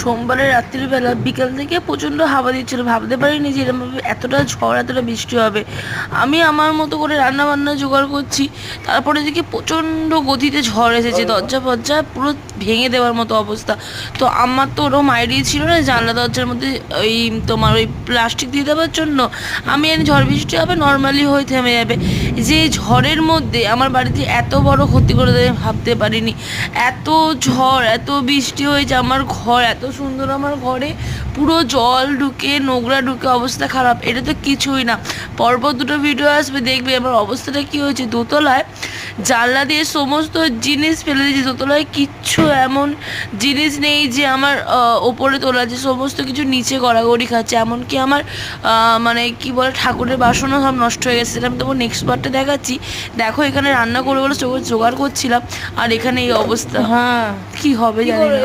সোমবারের রাত্রিবেলা বিকাল থেকে প্রচণ্ড হাওয়া দিচ্ছিল, ভাবতে পারিনি যে এরকমভাবে এতটা ঝড় এতটা বৃষ্টি হবে। আমি আমার মতো করে রান্না বান্না জোগাড় করছি, তারপরে দেখি প্রচণ্ড গতিতে ঝড় এসেছে, দরজা ফরজা পুরো ভেঙে দেওয়ার মতো অবস্থা। তো আমার তো ওরকম আইডিয়া ছিল না জানলা দরজার মধ্যে ওই তোমার ওই প্লাস্টিক দিয়ে দেওয়ার জন্য। আমি এনে ঝড় বৃষ্টি হবে নর্মালি হয়ে থেমে যাবে, যে ঝড়ের মধ্যে আমার বাড়িতে এত বড় ক্ষতি করে দেবে ভাবতে পারিনি। এত ঝড় এত বৃষ্টি হয়েছে, আমার ঘর এত সুন্দর, আমার ঘরে পুরো জল ঢুকে নোংরা ঢুকে অবস্থা খারাপ। এটা তো কিছুই না, পরপর দুটো ভিডিও আসবে দেখবে আমার অবস্থাটা কী হয়েছে। দোতলায় জানলা দিয়ে সমস্ত জিনিস ফেলে দিয়েছি, দোতলায় কিচ্ছু এমন জিনিস নেই যে আমার ওপরে তোলা আছে, সমস্ত কিছু নিচে গড়াগড়ি খাচ্ছে। এমনকি আমার মানে কি বলে ঠাকুরের বাসনও সব নষ্ট হয়ে গেছে। আমি তোমার নেক্সট পার্টটা দেখাচ্ছি। দেখো এখানে রান্না করে বলে জোগাড় করছিলাম, আর এখানে এই অবস্থা। হ্যাঁ, কি হবে জানি না।